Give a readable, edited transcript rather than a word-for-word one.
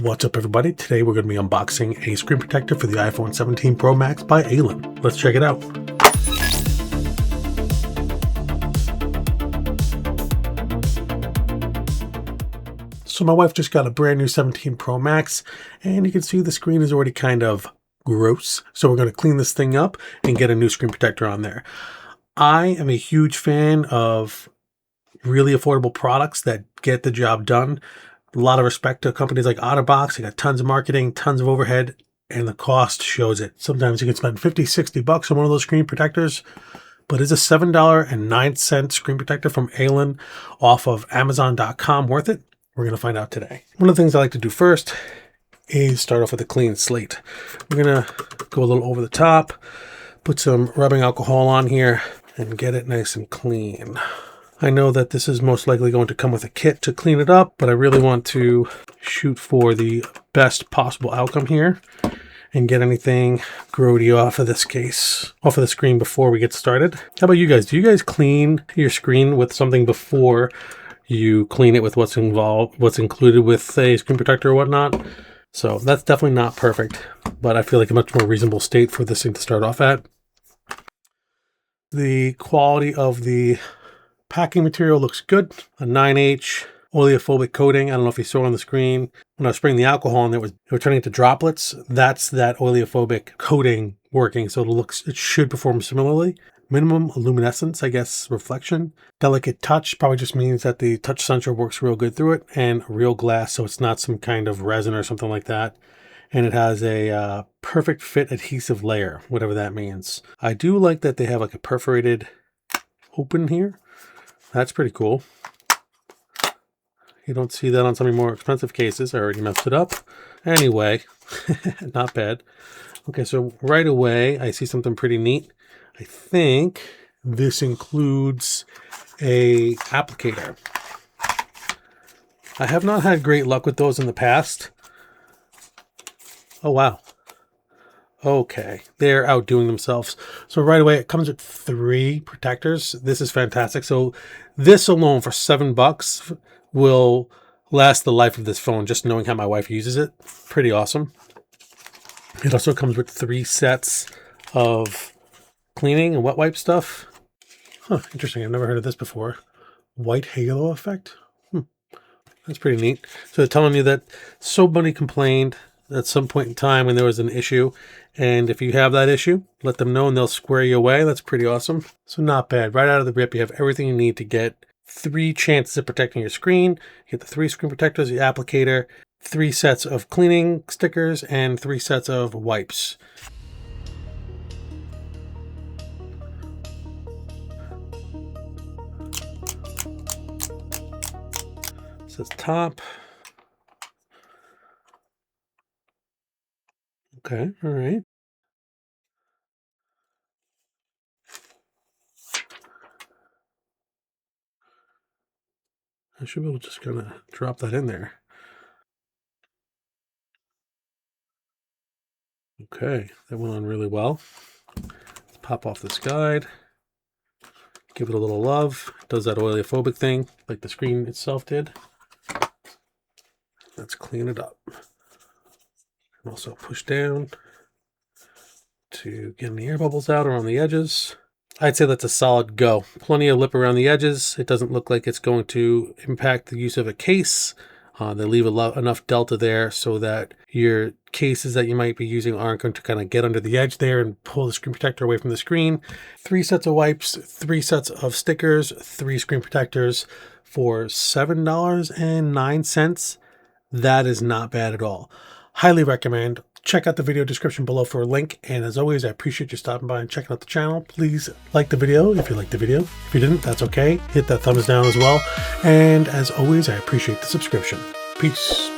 What's up everybody? Today we're going to be unboxing a screen protector for the iPhone 17 Pro Max by Ailun. Let's check it out. So my wife just got a brand new 17 Pro Max and you can see the screen is already kind of gross. So we're going to clean this thing up and get a new screen protector on there. I am a huge fan of really affordable products that get the job done. A lot of respect to companies like Otterbox. They got tons of marketing, tons of overhead, and the cost shows it. Sometimes you can spend $50-$60 on one of those screen protectors, but is a $7.09 screen protector from Ailun off of Amazon.com worth it? We're going to find out today. One of the things I like to do first is start off with a clean slate. We're going to go a little over the top, put some rubbing alcohol on here, and get it nice and clean. I know that this is most likely going to come with a kit to clean it up, but I really want to shoot for the best possible outcome here and get anything grody off of this case, off of the screen before we get started. How about you guys? Do you guys clean your screen with something before you clean it with what's involved, what's included with a screen protector or whatnot? So that's definitely not perfect, but I feel like a much more reasonable state for this thing to start off at. The quality of the packing material looks good. A 9H oleophobic coating. I don't know if you saw on the screen when I was spraying the alcohol and it was turning into droplets. That's that oleophobic coating working. So it should perform similarly. Minimum luminescence, I guess, reflection. Delicate touch probably just means that the touch sensor works real good through it, and real glass, so it's not some kind of resin or something like that. And it has a perfect fit adhesive layer, whatever that means. I do like that they have like a perforated open here. That's pretty cool. You don't see that on some of the more expensive cases. I already messed it up. Anyway, not bad. Okay, so right away, I see something pretty neat. I think this includes a applicator. I have not had great luck with those in the past. Oh, wow. Okay, they're outdoing themselves. So right away, it comes with 3 protectors. This is fantastic. So this alone for $7 will last the life of this phone, just knowing how my wife uses it. Pretty awesome. It also comes with 3 sets of cleaning and wet wipe stuff. Huh, interesting. I've never heard of this before. White halo effect. That's pretty neat. So they're telling you that somebody complained at some point in time when there was an issue, and if you have that issue, let them know and they'll square you away. That's pretty awesome. So not bad. Right out of the rip, you have everything you need to get 3 chances of protecting your screen. You get the 3 screen protectors, the applicator, 3 sets of cleaning stickers, and 3 sets of wipes. This says top. Okay, all right. I should be able to just kind of drop that in there. Okay, that went on really well. Let's pop off this guide. Give it a little love. It does that oleophobic thing like the screen itself did. Let's clean it up. And also push down to get any air bubbles out around the edges. I'd say that's a solid go. Plenty of lip around the edges. It doesn't look like it's going to impact the use of a case. They leave enough delta there so that your cases that you might be using aren't going to kind of get under the edge there and pull the screen protector away from the screen. 3 sets of wipes, 3 sets of stickers, 3 screen protectors for $7.09. That is not bad at all. Highly recommend. Check out the video description below for a link. And as always, I appreciate you stopping by and checking out the channel. Please like the video if you liked the video. If you didn't, that's okay. Hit that thumbs down as well. And as always, I appreciate the subscription. Peace.